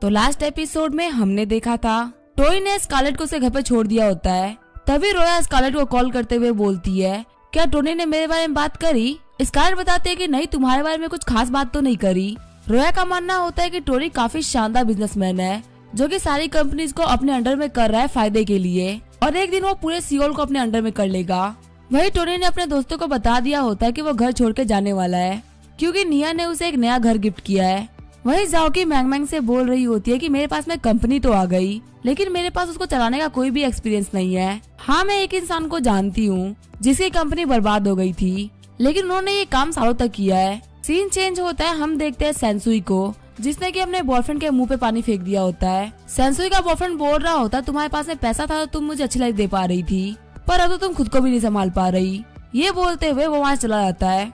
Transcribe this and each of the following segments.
तो last episode में हमने देखा था टोनी ने स्कारलेट को उसके घर पे छोड़ दिया होता है। तभी रोया स्कारलेट को कॉल करते हुए बोलती है, क्या टोनी ने मेरे बारे में बात करी? स्कारलेट बताते है कि नहीं, तुम्हारे बारे में कुछ खास बात तो नहीं करी। रोया का मानना होता है कि टोनी काफी शानदार बिजनेसमैन है जो कि सारी कंपनीज को अपने अंडर में कर रहा है फायदे के लिए, और एक दिन वो पूरे सियोल को अपने अंडर में कर लेगा। वही टोनी ने अपने दोस्तों को बता दिया होता है कि वो घर छोड़ के जाने वाला है क्योंकि निया ने उसे एक नया घर गिफ्ट किया है। वही जाओकी मैंग मैंग से बोल रही होती है कि मेरे पास में कंपनी तो आ गई, लेकिन मेरे पास उसको चलाने का कोई भी एक्सपीरियंस नहीं है। हाँ, मैं एक इंसान को जानती हूँ जिसकी कंपनी बर्बाद हो गई थी, लेकिन उन्होंने ये काम सालों तक किया है। सीन चेंज होता है, हम देखते हैं सेंसुई को जिसने कि अपने बॉयफ्रेंड के मुंह पे पानी फेंक दिया होता है। सेंसुई का बॉयफ्रेंड बोल रहा होता है, तुम्हारे पास में पैसा था तो तुम मुझे अच्छी लाइफ दे पा रही थी, पर अब तो तुम खुद को भी नहीं संभाल पा रही। ये बोलते हुए वो वहाँ चला जाता है।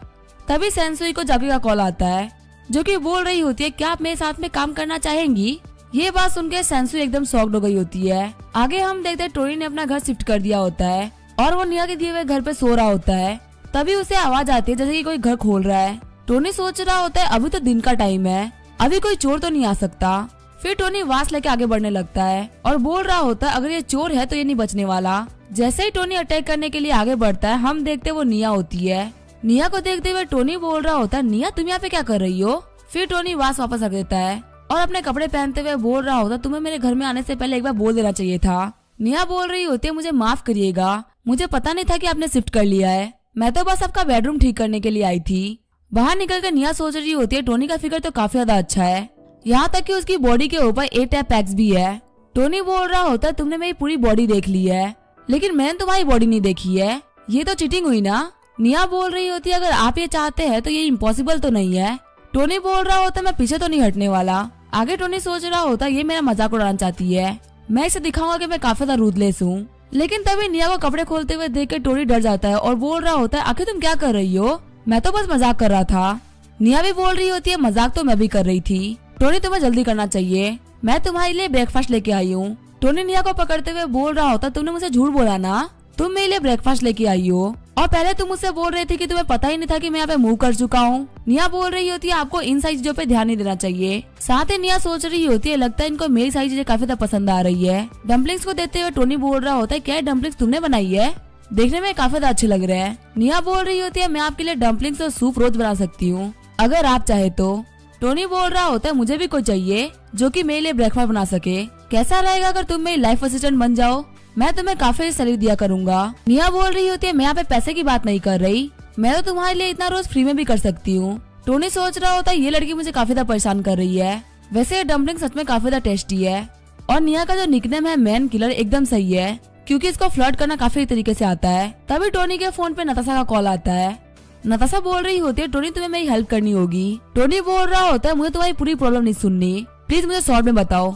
तभी सेंसुई को जाकी का कॉल आता है जो कि बोल रही होती है, क्या आप मेरे साथ में काम करना चाहेंगी? ये बात सुनकर सेंसुई एकदम शॉक्ड हो गई होती है। आगे हम देखते हैं टोनी ने अपना घर शिफ्ट कर दिया होता है और वो निया के दिए हुए घर पे सो रहा होता है। तभी उसे आवाज आती है जैसे कि कोई घर खोल रहा है। टोनी सोच रहा होता है अभी तो दिन का टाइम है, अभी कोई चोर तो नहीं आ सकता। फिर टोनी वास लेके आगे बढ़ने लगता है और बोल रहा होता है, अगर ये चोर है तो ये नहीं बचने वाला। जैसे ही टोनी अटैक करने के लिए आगे बढ़ता है, हम देखते वो निया होती है। निया को देखते हुए टोनी बोल रहा होता है, निया तुम यहाँ पे क्या कर रही हो? फिर टोनी वास वापस रख देता है और अपने कपड़े पहनते हुए बोल रहा होता, तुम्हें मेरे घर में आने से पहले एक बार बोल देना चाहिए था। निया बोल रही होती है, मुझे माफ करिएगा, मुझे पता नहीं था कि आपने शिफ्ट कर लिया है, मैं तो बस आपका बेडरूम ठीक करने के लिए आई थी। बाहर निकलकर निया सोच रही होती है, टोनी का फिगर तो काफी ज्यादा अच्छा है, यहाँ तक कि उसकी बॉडी के ऊपर 8 पैक्स भी है। टोनी बोल रहा होता है, तुमने मेरी पूरी बॉडी देख ली है, लेकिन मैंने तुम्हारी बॉडी नहीं देखी है, ये तो चीटिंग हुई ना। निया बोल रही होती है, अगर आप ये चाहते हैं तो ये इम्पॉसिबल तो नहीं है। टोनी बोल रहा होता है, मैं पीछे तो नहीं हटने वाला। आगे टोनी सोच रहा होता है, ये मेरा मजाक उड़ाना चाहती है, मैं इसे दिखाऊंगा कि मैं काफी ज्यादा रूथलेस हूँ। लेकिन तभी निया को कपड़े खोलते हुए देख के टोनी डर जाता है और बोल रहा होता है, आखिर तुम क्या कर रही हो? मैं तो बस मजाक कर रहा था। निया भी बोल रही होती है, मजाक तो मैं भी कर रही थी। टोनी तुम्हें जल्दी करना चाहिए, मैं तुम्हारे लिए ब्रेकफास्ट लेके आई हूँ। टोनी निया को पकड़ते हुए बोल रहा होता, तुमने मुझे झूठ बोला ना, तुम मेरे लिए ब्रेकफास्ट लेके आई हो और पहले तुम मुझसे बोल रही थी कि तुम्हें पता ही नहीं था कि मैं यहाँ पे मूव कर चुका हूँ। निया बोल रही होती है, आपको इन सारी चीजों पे ध्यान नहीं देना चाहिए। साथ ही निया सोच रही होती है, लगता है इनको मेरी सारी चीजें काफी ज्यादा पसंद आ रही है। डम्पलिंग्स को देते हुए टोनी बोल रहा होता है, क्या डम्पलिंग्स तुमने बनाई है? देखने में काफी ज्यादा अच्छे लग रहे हैं। निया बोल रही होती है, मैं आपके लिए डम्पलिंग्स और सूप रोज बना सकती हूँ अगर आप चाहे तो। टोनी बोल रहा होता है, मुझे भी कोई चाहिए जो कि मेरे लिए ब्रेकफास्ट बना सके। कैसा रहेगा अगर तुम मेरी लाइफ असिस्टेंट बन जाओ, मैं तुम्हें काफी सैलरी दिया करूंगा। निया बोल रही होती है, मैं यहाँ पे पैसे की बात नहीं कर रही, मैं तो तुम्हारे लिए इतना रोज फ्री में भी कर सकती हूँ। टोनी सोच रहा होता है, ये लड़की मुझे काफी ज्यादा परेशान कर रही है। वैसे ये डम्पलिंग सच में काफी ज्यादा टेस्टी है और निया का जो निकनेम है मैन किलर एकदम सही है क्योंकि इसको फ्लर्ट करना काफी तरीके से आता है। तभी टोनी के फोन पे नताशा का कॉल आता है। नताशा बोल रही होती है, टोनी तुम्हें मेरी हेल्प करनी होगी। टोनी बोल रहा होता है, मुझे तुम्हारी पूरी प्रॉब्लम नहीं सुननी, प्लीज मुझे शॉर्ट में बताओ।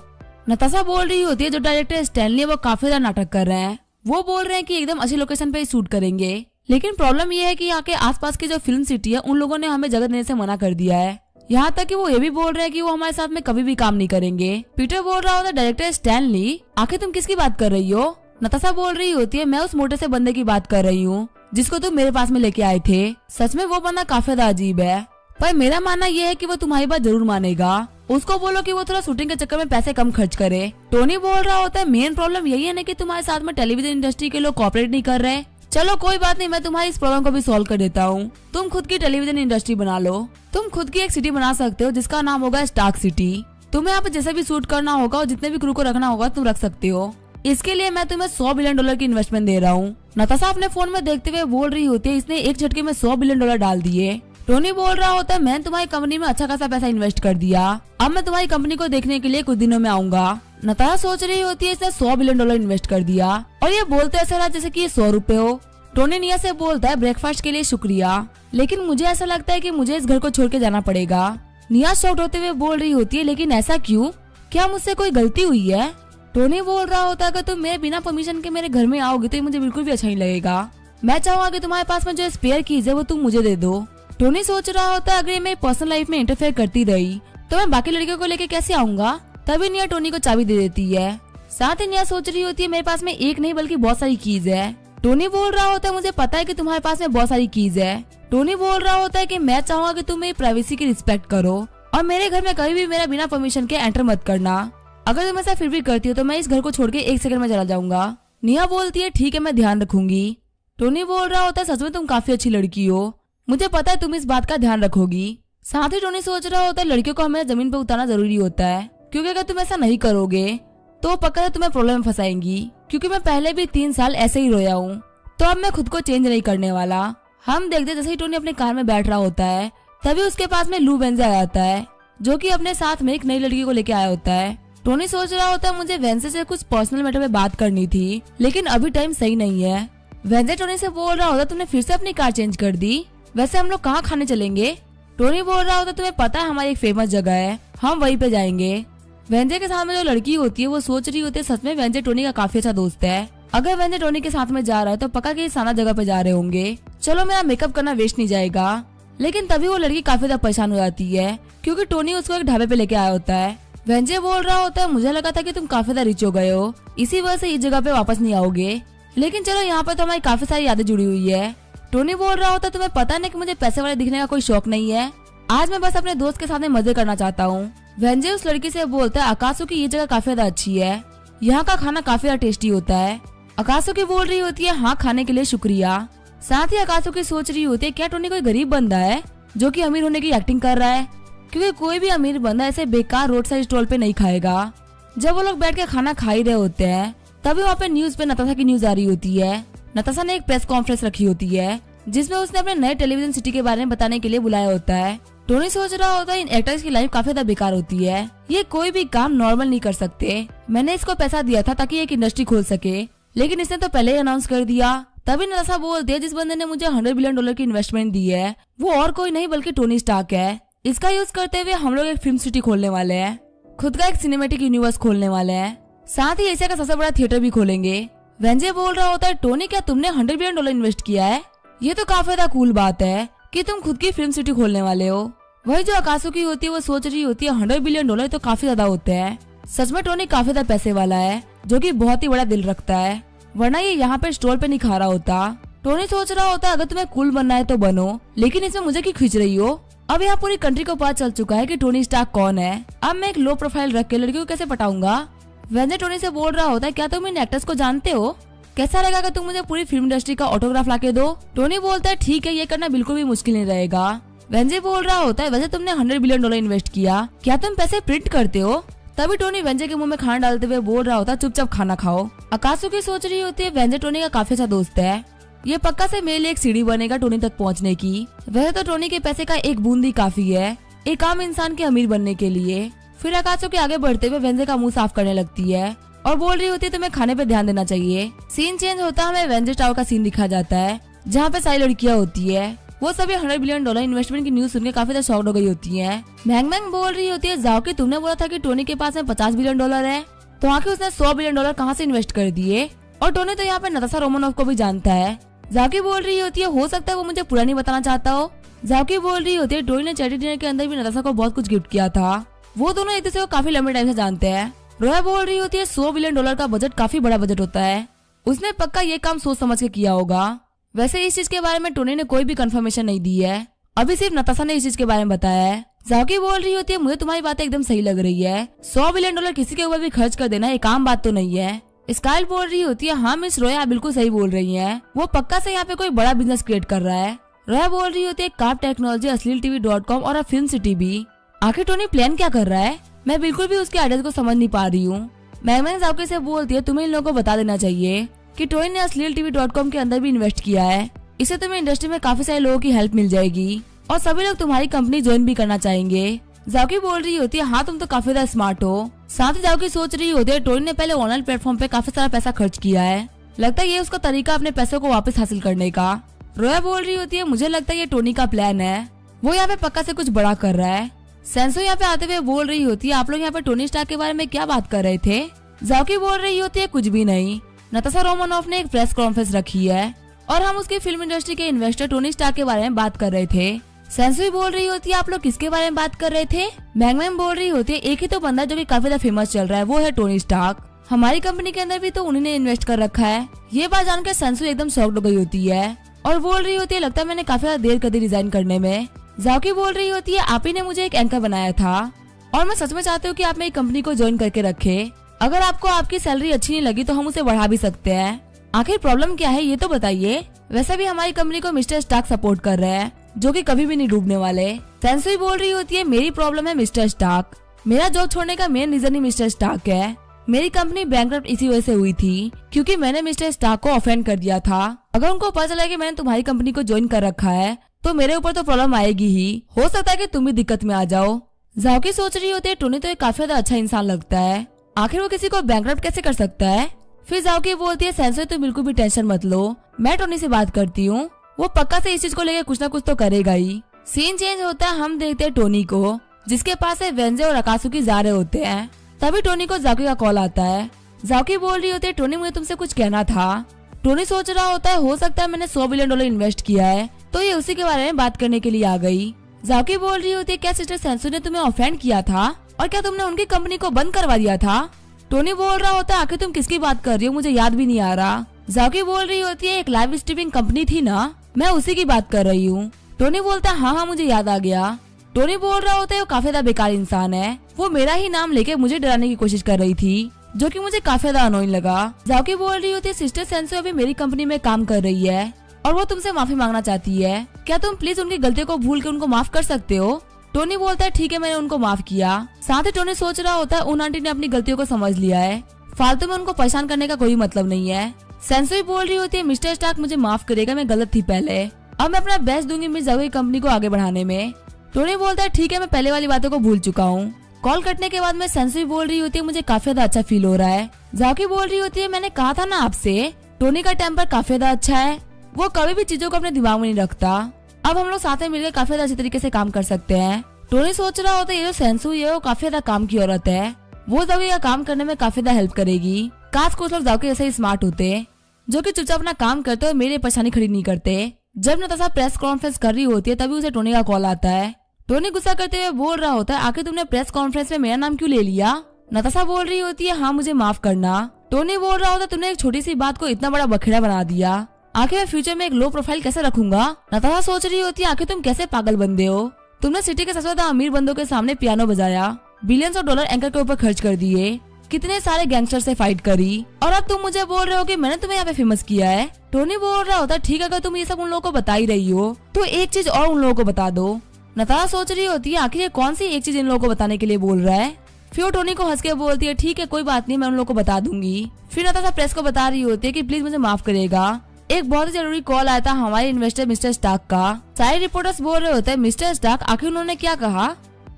नताशा बोल रही होती है, जो डायरेक्टर स्टैनली है वो काफी ज्यादा नाटक कर रहे हैं, वो बोल रहे हैं कि एकदम अच्छी लोकेशन पे शूट करेंगे, लेकिन प्रॉब्लम ये है कि यहाँ के आसपास की जो फिल्म सिटी है उन लोगों ने हमें जगह देने से मना कर दिया है। यहाँ तक कि वो ये भी बोल रहे हैं कि वो हमारे साथ में कभी भी काम नहीं करेंगे। पीटर बोल रहा होता है, डायरेक्टर स्टैनली आखिर तुम किसकी बात कर रही हो? नताशा बोल रही होती है, मैं उस मोटे से बंदे की बात कर रही हूँ जिसको तुम मेरे पास में लेके आए थे। सच में वो बंदा काफी ज्यादा अजीब है, पर मेरा मानना यह है कि वो तुम्हारी बात जरूर मानेगा। उसको बोलो कि वो थोड़ा शूटिंग के चक्कर में पैसे कम खर्च करे। टोनी बोल रहा होता है, मेन प्रॉब्लम यही है ना कि तुम्हारे साथ में टेलीविजन इंडस्ट्री के लोग कॉपरेट नहीं कर रहे। चलो कोई बात नहीं, मैं तुम्हारी इस प्रॉब्लम को भी सॉल्व कर देता हूँ, तुम खुद की टेलीविजन इंडस्ट्री बना लो। तुम खुद की एक सिटी बना सकते हो जिसका नाम होगा स्टार्क सिटी। तुम्हें यहाँ पे जैसे भी शूट करना होगा और जितने भी क्रू को रखना होगा तुम रख सकते हो। इसके लिए मैं तुम्हें $100 बिलियन की इन्वेस्टमेंट दे रहा हूँ। नताशा अपने फोन में देखते हुए बोल रही होती है, इसने एक झटके में $100 बिलियन डाल दिए। टोनी बोल रहा होता है, मैंने तुम्हारी कंपनी में अच्छा खासा पैसा इन्वेस्ट कर दिया, अब मैं तुम्हारी कंपनी को देखने के लिए कुछ दिनों में आऊंगा। नताशा सोच रही होती है, इसने $100 बिलियन इन्वेस्ट कर दिया और ये बोलते ऐसा रहा जैसे कि ये 100 रुपए हो। टोनी निया से बोलता है, ब्रेकफास्ट के लिए शुक्रिया, लेकिन मुझे ऐसा लगता है कि मुझे इस घर को छोड़ के जाना पड़ेगा। निया शॉक्ड होते हुए बोल रही होती है, लेकिन ऐसा क्यों? क्या मुझसे कोई गलती हुई है? टोनी बोल रहा होता है, अगर तुम मेरे बिना परमिशन के मेरे घर में आओगे तो मुझे बिल्कुल भी अच्छा नहीं लगेगा। मैं चाहूंगा कि तुम्हारे पास में जो स्पेयर कीज है वो तुम मुझे दे दो। टोनी सोच रहा होता है, अगर ये मेरी पर्सनल लाइफ में इंटरफेयर करती रही तो मैं बाकी लड़कियों को लेके कैसे आऊंगा। तभी निया टोनी को चाबी दे देती है। साथ ही निया सोच रही होती है, मेरे पास में एक नहीं बल्कि बहुत सारी कीज है। टोनी बोल रहा होता है, मुझे पता है कि तुम्हारे पास में बहुत सारी कीज है। टोनी बोल रहा होता है कि मैं चाहूंगा कि तुम मेरी प्राइवेसी की रिस्पेक्ट करो। और मेरे घर में कभी भी मेरा बिना परमिशन के एंटर मत करना। अगर तुम ऐसा फिर भी करती हो तो मैं इस घर को छोड़ के 1 सेकंड में चला जाऊंगा। निया बोलती है ठीक है मैं ध्यान रखूंगी। टोनी बोल रहा होता है सच में तुम काफी अच्छी लड़की हो, मुझे पता है तुम इस बात का ध्यान रखोगी। साथ ही टोनी सोच रहा होता है लड़कियों को हमें जमीन पर उतारना जरूरी होता है, क्योंकि अगर तुम ऐसा नहीं करोगे तो पक्का तुम्हें प्रॉब्लम में फंसाएंगी। क्योंकि मैं पहले भी 3 साल ऐसे ही रोया हूँ, तो अब मैं खुद को चेंज नहीं करने वाला। हम देखते जैसे ही टोनी अपने कार में बैठ रहा होता है तभी उसके पास में लू वेंजे आया होता है, जो कि अपने साथ में एक नई लड़की को लेके आया होता है। टोनी सोच रहा होता है मुझे वेंजे से कुछ पर्सनल मैटर में बात करनी थी, लेकिन अभी टाइम सही नहीं है। वेंजे टोनी से बोल रहा होता तुमने फिर से अपनी कार चेंज कर दी, वैसे हम लोग कहाँ खाने चलेंगे? टोनी बोल रहा होता तुम्हें पता है हमारी एक फेमस जगह है, हम वहीं पे जाएंगे। वेंजे के साथ में जो लड़की होती है वो सोच रही होती है सच में वेंजे टोनी का काफी अच्छा दोस्त है, अगर वेंजे टोनी के साथ में जा रहा है तो पक्का कि साना जगह पे जा रहे होंगे, चलो मेरा मेकअप करना वेस्ट नहीं जाएगा। लेकिन तभी वो लड़की काफी ज्यादा परेशान हो जाती है, क्योंकि टोनी उसको एक ढाबे पे लेके आया होता है। वेंजे बोल रहा होता है मुझे लगा था कि तुम काफी ज्यादा रिच हो गए हो, इसी वजह से इस जगह पे वापस नहीं आओगे, लेकिन चलो यहाँ पर तो हमारी काफी सारी यादें जुड़ी हुई है। टोनी बोल रहा होता है तुम्हें पता नहीं कि मुझे पैसे वाले दिखने का कोई शौक नहीं है, आज मैं बस अपने दोस्त के साथ में मजे करना चाहता हूँ। वेंजे उस लड़की से बोलता है आकाशु की ये जगह काफी ज्यादा अच्छी है, यहाँ का खाना काफी ज्यादा टेस्टी होता है। आकाशु की बोल रही होती है हाँ खाने के लिए शुक्रिया। साथ ही आकाशु की सोच रही होती है क्या टोनी कोई गरीब बंदा है जो कि अमीर होने की एक्टिंग कर रहा है, क्योंकि कोई भी अमीर बंदा ऐसे बेकार रोड साइड स्टॉल पे नहीं खाएगा। जब वो लोग बैठ के खाना खा ही रहे होते हैं तभी वहाँ पे न्यूज पे नताशा की न्यूज आ रही होती है। नताशा ने एक प्रेस कॉन्फ्रेंस रखी होती है जिसमें उसने अपने नए टेलीविजन सिटी के बारे में बताने के लिए बुलाया होता है। टोनी सोच रहा होता है इन एक्टर्स की लाइफ काफी ज्यादा बेकार होती है, ये कोई भी काम नॉर्मल नहीं कर सकते। मैंने इसको पैसा दिया था ताकि एक इंडस्ट्री खोल सके, लेकिन इसने तो पहले ही अनाउंस कर दिया। तभी नताशा बोलती है जिस बंदे ने मुझे $100 बिलियन की इन्वेस्टमेंट दी है वो और कोई नहीं बल्कि टोनी स्टार्क है। इसका यूज करते हुए हम लोग एक फिल्म सिटी खोलने वाले हैं, खुद का एक सिनेमेटिक यूनिवर्स खोलने वाले हैं, साथ ही एशिया का सबसे बड़ा थिएटर भी खोलेंगे। वेंजे बोल रहा होता है टोनी क्या तुमने $100 बिलियन इन्वेस्ट किया है? ये तो काफी ज्यादा कूल बात है कि तुम खुद की फिल्म सिटी खोलने वाले हो। वही जो आकाशु की होती है वो सोच रही होती है $100 बिलियन तो काफी ज्यादा होते हैं। सच में टोनी काफी ज्यादा पैसे वाला है, जो कि बहुत ही बड़ा दिल रखता है, वरना ये यहाँ पे स्टॉल पे नहीं खा रहा होता। टोनी सोच रहा होता है अगर तुम्हें कूल बनना है तो बनो, लेकिन इसमें मुझे क्यों खींच रही हो? अब यहाँ पूरी कंट्री को पता चल चुका है कि टोनी स्टार्क कौन है, अब मैं एक लो प्रोफाइल रख के लड़कियों को कैसे पटाऊंगा? वेंजे टोनी से बोल रहा होता है क्या तुम इन एक्टर्स को जानते हो? कैसा रहेगा अगर तुम मुझे पूरी फिल्म इंडस्ट्री का ऑटोग्राफ लाके दो? टोनी बोलता है ठीक है ये करना बिल्कुल भी मुश्किल नहीं रहेगा। वेंजे बोल रहा होता है वैसे तुमने $100 बिलियन इन्वेस्ट किया, क्या तुम पैसे प्रिंट करते हो? तभी टोनी वेंजे के मुंह में खाना डालते हुए बोल रहा होता है चुपचाप खाना खाओ। आकाशु की सोच रही होती है वेंजे टोनी का काफी अच्छा दोस्त है, ये पक्का से मेरे लिए एक सीढ़ी बनेगा टोनी तक पहुँचने की। वैसे तो टोनी के पैसे का एक बूंद ही काफी है एक आम इंसान के अमीर बनने के लिए। फिर आकाशु के आगे बढ़ते हुए वेंजे का मुंह साफ करने लगती है और बोल रही होती है तुम्हें खाने पे ध्यान देना चाहिए। सीन चेंज होता है, हमें वेंजे टावर का सीन दिखा जाता है जहाँ पे सारी लड़कियाँ होती है। वो सभी $100 बिलियन इन्वेस्टमेंट की न्यूज सुनकर काफी ज्यादा शॉक्ड हो गई होती है। मैंग मैंग बोल रही होती है जाओ कि तुमने बोला था कि टोनी के पास में $50 बिलियन है, तो आखिर उसने $100 बिलियन कहाँ से इन्वेस्ट कर दिए? और टोनी तो यहाँ पे नताशा रोमानोफ को भी जानता है। जाकी बोल रही होती है हो सकता है वो मुझे पूरा नहीं बताना चाहता हो। जाकी बोल रही होती है टोनी ने चैरिटी डिनर के अंदर भी नताशा को बहुत कुछ गिफ्ट किया था, वो दोनों एक दूसरे को काफी लंबे टाइम से जानते हैं। रोया बोल रही होती है $100 बिलियन का बजट काफी बड़ा बजट होता है, उसने पक्का ये काम सोच समझ के किया होगा। वैसे इस चीज के बारे में टोनी ने कोई भी कंफर्मेशन नहीं दी है, अभी सिर्फ नताशा ने इस चीज के बारे में बताया है। जाकी बोल रही होती है मुझे तुम्हारी बातें एकदम सही लग रही है, $100 बिलियन किसी के ऊपर भी खर्च कर देना एक आम बात तो नहीं है। स्काइल बोल रही होती है हाँ मिस रोया आप बिल्कुल सही बोल रही हैं, वो पक्का से यहाँ पे कोई बड़ा बिजनेस क्रिएट कर रहा है। रोया बोल रही होती है कार्प टेक्नोलॉजी, asleeltv.com और अब फिल्म सिटी भी। आखिर टोनी प्लान क्या कर रहा है? मैं बिल्कुल भी उसके आइडियाज को समझ नहीं पा रही हूँ। मैगमैन जाकी से बोलती है तुम्हें इन लोगों को बता देना चाहिए कि टोनी ने asleeltv.com के अंदर भी इन्वेस्ट किया है, इससे तुम्हें इंडस्ट्री में काफी सारे लोगों की हेल्प मिल जाएगी और सभी लोग तुम्हारी कंपनी ज्वाइन भी करना चाहेंगे। जाकी बोल रही होती है हाँ तुम तो काफी ज्यादा स्मार्ट हो। साथ ही जाकी सोच रही होती है टोनी ने पहले ऑनलाइन प्लेटफॉर्म पे काफी सारा पैसा खर्च किया है, लगता है ये उसका तरीका अपने पैसों को वापस हासिल करने का। रोया बोल रही होती है मुझे लगता है ये टोनी का प्लान है, वो यहाँ पे पक्का से कुछ बड़ा कर रहा है। सेंसो यहाँ पे आते हुए बोल रही होती है आप लोग यहाँ पे टोनी स्टार्क के बारे में क्या बात कर रहे थे? जाकी बोल रही होती है कुछ भी नहीं, नताशा रोमानोफ ने एक प्रेस कॉन्फ्रेंस रखी है और हम उसकी फिल्म इंडस्ट्री के इन्वेस्टर टोनी स्टार्क के बारे में बात कर रहे थे। सेंसुई बोल रही होती है आप लोग किसके बारे में बात कर रहे थे? मैंगमैन बोल रही होती है एक ही तो बंदा जो कि काफी ज्यादा फेमस चल रहा है वो है टोनी स्टार्क, हमारी कंपनी के अंदर भी तो उन्हीं ने इन्वेस्ट कर रखा है। ये बात जानकर सेंसुई एकदम शॉक्ड हो गई होती है और बोल रही होती है लगता है मैंने काफी ज्यादा देर कर दी रिजाइन करने में। जाओकी बोल रही होती है आप ही ने मुझे एक एंकर बनाया था और मैं सच में चाहती हूँ कि आप मेरी कंपनी को ज्वाइन करके रखे। अगर आपको आपकी सैलरी अच्छी नहीं लगी तो हम उसे बढ़ा भी सकते हैं। आखिर प्रॉब्लम क्या है ये तो बताइए। वैसे भी हमारी कंपनी को मिस्टर स्टार्क सपोर्ट कर रहे हैं जो कि कभी भी नहीं डूबने वाले। सेंसुई बोल रही होती है मेरी प्रॉब्लम है मिस्टर स्टार्क। मेरा जॉब छोड़ने का मेन रीजन ही मिस्टर स्टार्क है। मेरी कंपनी बैंकरप्ट इसी वजह से हुई थी क्योंकि मैंने मिस्टर स्टार्क को ऑफेंड कर दिया था। अगर उनको पता चला कि मैंने तुम्हारी कंपनी को ज्वाइन कर रखा है तो मेरे ऊपर तो प्रॉब्लम आएगी ही। हो सकता है कि तुम भी दिक्कत में आ जाओ। जाओकी सोच रही होती है टोनी तो एक काफी ज्यादा अच्छा इंसान लगता है, आखिर वो किसी को बैंकरप्ट कैसे कर सकता है। फिर जाओकी बोलती है सेंसुई तुम बिल्कुल भी टेंशन मत लो, मैं टोनी से बात करती हूँ, वो पक्का से इस चीज को लेकर कुछ ना कुछ तो करेगा ही। सीन चेंज होता है, हम देखते हैं टोनी को जिसके पास है वेंजे और अकासुकी जा रहे होते हैं। तभी टोनी को जाओकी का कॉल आता है। जाओकी बोल रही होती है टोनी मुझे तुमसे कुछ कहना था। टोनी सोच रहा होता है हो सकता है मैंने $100 बिलियन इन्वेस्ट किया है तो ये उसी के बारे में बात करने के लिए आ गई। जाओकी बोल रही होती है क्या सिस्टर सेंसुई ने तुम्हें ऑफेंड किया था और क्या तुमने उनकी कंपनी को बंद करवा दिया था। टोनी बोल रहा होता है आखिर तुम किसकी बात कर रही हो, मुझे याद भी नहीं आ रहा। जाओकी बोल रही होती है एक लाइव स्ट्रीमिंग कंपनी थी ना, मैं उसी की बात कर रही हूँ। टोनी बोलता है हाँ मुझे याद आ गया। टोनी बोल रहा होता है वो काफी ज्यादा बेकार इंसान है, वो मेरा ही नाम लेके मुझे डराने की कोशिश कर रही थी जो कि मुझे काफी ज्यादा अनोइंग लगा। जाओकी बोल रही होती है सिस्टर सेंसुई अभी मेरी कंपनी में काम कर रही है और वो तुमसे माफी मांगना चाहती है, क्या तुम प्लीज उनकी गलतियों को भूल के उनको माफ कर सकते हो। टोनी बोलता है ठीक है मैंने उनको माफ किया। साथ ही टोनी सोच रहा होता है उन आंटी ने अपनी गलतियों को समझ लिया है, फालतू में उनको परेशान करने का कोई मतलब नहीं है। सेंसुई बोल रही होती है मिस्टर स्टार्क मुझे माफ करेगा, मैं गलत थी पहले, अब मैं अपना बेस्ट दूंगी मिस जाओकी कंपनी को आगे बढ़ाने में। टोनी बोलता है ठीक है मैं पहले वाली बातों को भूल चुका हूँ। कॉल कटने के बाद में सेंसुई बोल रही होती है मुझे काफी ज्यादा अच्छा फील हो रहा है। जाओकी बोल रही होती है मैंने कहा था ना आपसे टोनी का टेम्पर काफी ज्यादा अच्छा है, वो कभी भी चीजों को अपने दिमाग में नहीं रखता। अब हम लोग साथ में मिलकर काफी ज्यादा अच्छी तरीके से काम कर सकते हैं। टोनी सोच रहा होता है ये जो सेंसुई है वो काफी ज्यादा काम की औरत है, वो जाओकी का काम करने में काफी ज्यादा हेल्प करेगी। काश कुछ लोग जाओकी जैसे ही स्मार्ट होते जो कि चुपचाप अपना काम करते और मेरी परेशानी खड़ी नहीं करते। जब नताशा प्रेस कॉन्फ्रेंस कर रही होती है तभी उसे टोनी का कॉल आता है। टोनी गुस्सा करते हुए बोल रहा होता है आखिर तुमने प्रेस कॉन्फ्रेंस में मेरा नाम क्यों ले लिया। नताशा बोल रही होती है हाँ मुझे माफ करना। टोनी बोल रहा होता है तुमने एक छोटी सी बात को इतना बड़ा बखेड़ा बना दिया, आखिर मैं फ्यूचर में एक लो प्रोफाइल कैसे रखूंगा। नताशा सोच रही होती है आखिर तुम कैसे पागल बंदे हो, तुमने सिटी के सबसे ज्यादा अमीर बंदों के सामने पियानो बजाया, बिलियंस ऑफ डॉलर एंकर के ऊपर खर्च कर दिए, कितने सारे गैंगस्टर से फाइट करी और अब तुम मुझे बोल रहे हो कि मैंने तुम्हें यहाँ पे फेमस किया है। टोनी बोल रहा होता है ठीक है अगर तुम ये सब उन लोगों को बता ही रही हो तो एक चीज और उन लोगों को बता दो। नताशा सोच रही होती है आखिर ये कौन सी एक चीज इन लोगों को बताने के लिए बोल रहा है। फिर टोनी को हंस के बोलती है ठीक है कोई बात नहीं मैं उन लोगों को बता दूंगी। फिर नताशा प्रेस को बता रही होती है कि प्लीज मुझे माफ करेगा, एक बहुत ही जरूरी कॉल आया था हमारे इन्वेस्टर मिस्टर स्टार्क का। सारे रिपोर्टर्स बोल रहे होते हैं मिस्टर स्टार्क आखिर उन्होंने क्या कहा,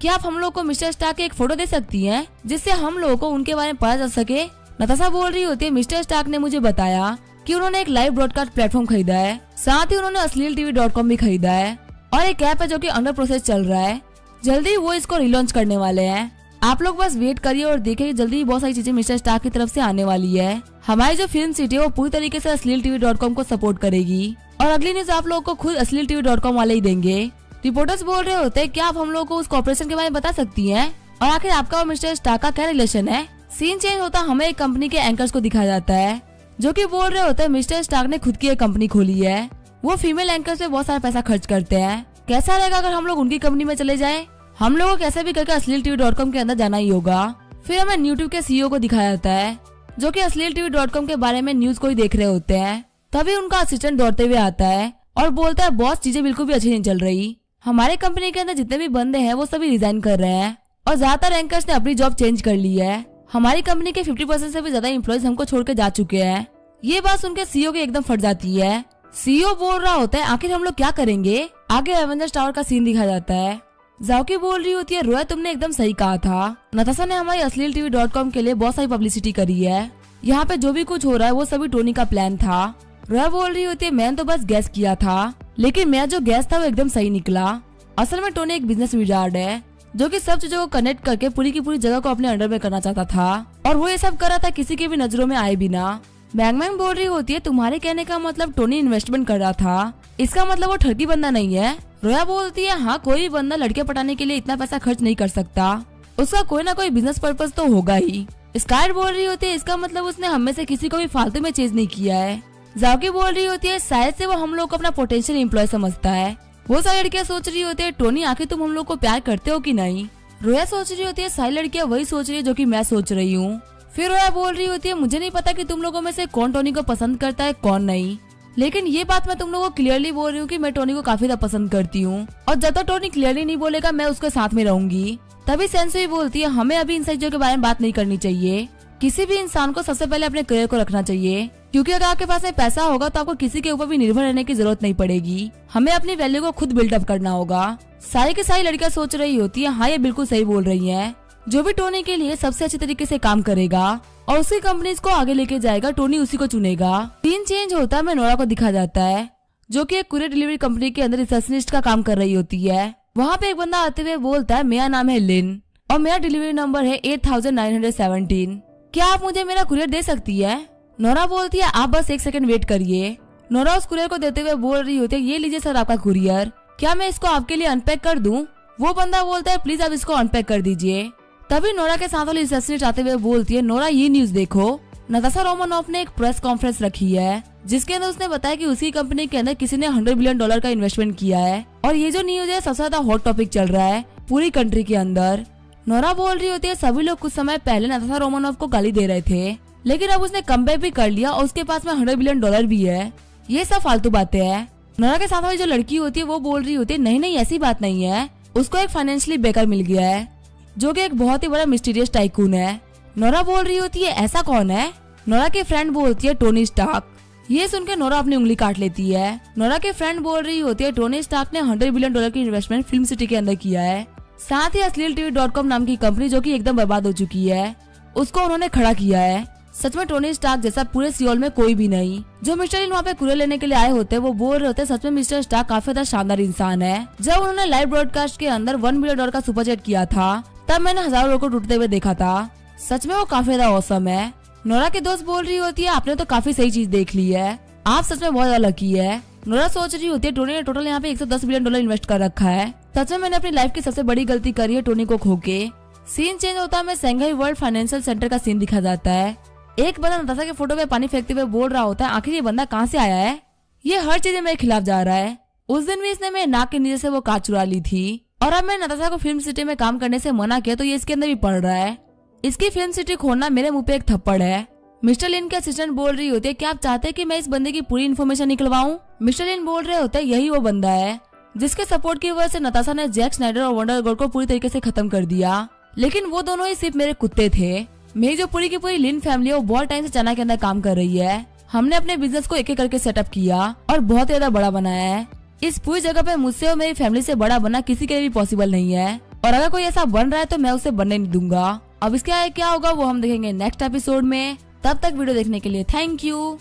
क्या आप हम लोग को मिस्टर स्टार्क की एक फोटो दे सकती हैं जिससे हम लोगों को उनके बारे में पता चल सके। नताशा बोल रही होती है मिस्टर स्टार्क ने मुझे बताया कि उन्होंने एक लाइव ब्रॉडकास्ट प्लेटफॉर्म खरीदा है, साथ ही उन्होंने अश्लील-tv.com भी खरीदा है और एक ऐप है जो कि अंडर प्रोसेस चल रहा है, जल्दी वो इसको रिलॉन्च करने वाले हैं। आप लोग बस वेट करिए और देखिए जल्दी ही बहुत सारी चीजें मिस्टर स्टार्क की तरफ से आने वाली है। हमारी जो फिल्म सिटी है वो पूरी तरीके से अश्लील-tv.com को सपोर्ट करेगी और अगली न्यूज आप लोगों को खुद अश्लील-tv.com वाले ही देंगे। रिपोर्टर्स बोल रहे होते हैं क्या आप हम लोगों को उस कॉर्पोरेशन के बारे में बता सकती हैं और आखिर आपका और मिस्टर स्टार्क का क्या रिलेशन है। सीन चेंज होता हमें एक कंपनी के एंकर्स को दिखाया जाता है जो कि बोल रहे होते हैं मिस्टर स्टार्क ने खुद की एक कंपनी खोली है, वो फीमेल एंकर्स पे बहुत सारा पैसा खर्च करते हैं, कैसा रहेगा अगर हम लोग उनकी कंपनी में चले जाए। हम लोगों को कैसे भी करके अश्लील-tv.com के अंदर जाना ही होगा। फिर हमें यूट्यूब के सीईओ को दिखाया जाता है जो कि अश्लील-tv.com के बारे में न्यूज को ही देख रहे होते हैं। तभी उनका असिस्टेंट दौड़ते हुए आता है और बोलता है बॉस चीजें बिल्कुल भी अच्छी नहीं चल रही, हमारे कंपनी के अंदर जितने भी बंदे हैं वो सभी रिजाइन कर रहे हैं और ज्यादातर एंकर्स ने अपनी जॉब चेंज कर ली है, हमारी कंपनी के 50% से भी ज्यादा एम्प्लॉइज हमको छोड़ के जा चुके हैं। ये बात सुनकर सीईओ की एकदम फट जाती है। सीईओ बोल रहा होता है आखिर हम लोग क्या करेंगे। आगे एवेंजर्स टावर का सीन दिखाया जाता है। जाओकी बोल रही होती है रोया तुमने एकदम सही कहा था, नताशा ने हमारी अश्लील-tv.com के लिए बहुत सारी पब्लिसिटी करी है, यहाँ पे जो भी कुछ हो रहा है वो सभी टोनी का प्लान था। रोया बोल रही होती है मैंने तो बस गैस किया था लेकिन मेरा जो गैस था वो एकदम सही निकला। असल में टोनी एक बिजनेस विजार्ड है जो कि सब चीजों को कनेक्ट करके पूरी की पूरी जगह को अपने अंडर में करना चाहता था और वो ये सब कर रहा था किसी की भी नजरों में आए बिना। बैंगमैन बोल रही होती है तुम्हारे कहने का मतलब टोनी इन्वेस्टमेंट कर रहा था, इसका मतलब वो ठगी बंदा नहीं है। रोया बोलती है हाँ कोई भी बंदा लड़के पटाने के लिए इतना पैसा खर्च नहीं कर सकता, उसका कोई ना कोई बिजनेस पर्पस तो होगा ही। स्काई बोल रही होती है इसका मतलब उसने हम में से किसी को भी फालतू में चेज नहीं किया है। जाओकी बोल रही होती है शायद से वो हम लोग को अपना पोटेंशियल एम्प्लॉय समझता है, वो सारी लड़कियां सोच रही होती है टोनी आखिर तुम हम लोग को प्यार करते हो कि नहीं। रोया सोच रही होती है सारी लड़कियां वही सोच रही है जो कि मैं सोच रही हूँ। फिर रोया बोल रही होती है मुझे नहीं पता कि तुम लोगों में से कौन टोनी को पसंद करता है कौन नहीं, लेकिन ये बात मैं तुम लोगों को क्लियरली बोल रही हूँ कि मैं टोनी को काफी ज्यादा पसंद करती हूँ और जब तक टोनी क्लियरली नहीं बोलेगा मैं उसके साथ में रहूंगी। तभी सेंसुई बोलती है हमें अभी इन सब चीजों के बारे में बात नहीं करनी चाहिए। किसी भी इंसान को सबसे पहले अपने करियर को रखना चाहिए, क्योंकि अगर आपके पास में पैसा होगा तो आपको किसी के ऊपर भी निर्भर रहने की जरूरत नहीं पड़ेगी। हमें अपनी वैल्यू को खुद बिल्डअप करना होगा। सारी की सारी लड़कियां सोच रही होती है हाँ ये बिल्कुल सही बोल रही है। जो भी टोनी के लिए सबसे अच्छे तरीके से काम करेगा और उसकी कंपनी को आगे लेके जाएगा टोनी उसी को चुनेगा। सीन चेंज होता है मैं नोरा को दिखा जाता है जो कि एक कुरियर डिलीवरी कंपनी के अंदर रिसेप्शनिस्ट का काम कर रही होती है। वहाँ पे एक बंदा आते हुए बोलता है मेरा नाम है लिन और मेरा डिलीवरी नंबर है 8917। क्या आप मुझे मेरा कुरियर दे सकती है? नोरा बोलती है आप बस 1 सेकंड वेट करिए। नोरा उस कुरियर को देते हुए बोल रही होती है ये लीजिए सर आपका कुरियर, क्या मैं इसको आपके लिए अनपैक कर दूं? वो बंदा बोलता है प्लीज आप इसको अनपैक कर दीजिए। तभी नोरा के साथ वाली रिसेप्शनिस्ट आते हुए बोलती है नोरा ये न्यूज देखो, नताशा रोमानोफ ने एक प्रेस कॉन्फ्रेंस रखी है जिसके अंदर उसने बताया कि उसकी कंपनी के अंदर किसी ने $100 बिलियन का इन्वेस्टमेंट किया है और ये जो न्यूज है सबसे ज्यादा हॉट टॉपिक चल रहा है पूरी कंट्री के अंदर। नोरा बोल रही होती है सभी लोग कुछ समय पहले नताशा रोमानोफ को गाली दे रहे थे, लेकिन अब उसने कमबैक भी कर लिया और उसके पास में $100 बिलियन भी है। ये सब फालतू बातें हैं। नोरा के साथ वाली जो लड़की होती है वो बोल रही होती है नहीं नहीं ऐसी बात नहीं है, उसको एक फाइनेंशियली बेकर मिल गया है जो कि एक बहुत ही बड़ा मिस्टीरियस टाइकून है। नोरा बोल रही होती है ऐसा कौन है? नोरा की फ्रेंड बोलती है टोनी स्टार्क। ये सुनकर नोरा अपनी उंगली काट लेती है। नोरा की फ्रेंड बोल रही होती है टोनी स्टार्क ने $100 बिलियन की इन्वेस्टमेंट फिल्म सिटी के अंदर किया है, साथ ही अश्लील.com नाम की कंपनी जो कि एकदम बर्बाद हो चुकी है उसको उन्होंने खड़ा किया है। सच में टोनी स्टार्क जैसा पूरे सियोल में कोई भी नहीं। जो मिस्टर लिन वहाँ पे कुरियर लेने के लिए आए होते हैं वो बोल रहे होते हैं सच में मिस्टर स्टार्क काफी ज्यादा शानदार इंसान है। जब उन्होंने लाइव ब्रॉडकास्ट के अंदर $1 बिलियन का सुपर चैट किया था तब मैंने हजारों लोगों को टूटते हुए देखा था। सच में वो काफी ज्यादा औसम है। नोरा की दोस्त बोल रही होती है आपने तो काफी सही चीज देख ली है, आप सच में बहुत ज्यादा लकी है। नोरा सोच रही होती है टोनी ने टोटल यहाँ पे $110 बिलियन इन्वेस्ट कर रखा है। सच में मैंने अपनी लाइफ की सबसे बड़ी गलती करी है टोनी को खो के। सीन चेंज होता है मैं संघाई वर्ल्ड फाइनेंशियल सेंटर का सीन दिखा जाता है। एक बंदा नताशा के फोटो पे पानी फेंकते हुए बोल रहा होता है आखिर ये बंदा कहाँ से आया है, ये हर चीज मेरे खिलाफ जा रहा है। उस दिन भी इसने मेरे नाक के नीचे से वो कार चुरा ली थी और अब मैं नताशा को फिल्म सिटी में काम करने से मना किया तो ये इसके अंदर भी पड़ रहा है। इसकी फिल्म सिटी खोलना मेरे मुंह पे एक थप्पड़ है। मिस्टर लिन के असिस्टेंट बोल रही होती है क्या आप चाहते हैं कि मैं इस बंदे की पूरी इन्फॉर्मेशन निकलवाऊं? मिस्टर लिन बोल रहे होते हैं यही वो बंदा है जिसके सपोर्ट की वजह से नताशा ने जैक स्नाइडर और वंडर गर्ल को पूरी तरीके से खत्म कर दिया, लेकिन वो दोनों ही सिर्फ मेरे कुत्ते थे। मेरी जो पूरी की पूरी लिन फैमिली है वो बहुत टाइम से चना के अंदर काम कर रही है। हमने अपने बिजनेस को एक एक करके सेटअप किया और बहुत ज्यादा बड़ा बनाया है। इस पूरी जगह पे मुझसे और मेरी फैमिली से बड़ा बनना किसी के लिए भी पॉसिबल नहीं है और अगर कोई ऐसा बन रहा है तो मैं उसे बनने नहीं दूंगा। अब इसके आगे क्या होगा वो हम देखेंगे नेक्स्ट एपिसोड में। तब तक वीडियो देखने के लिए थैंक यू।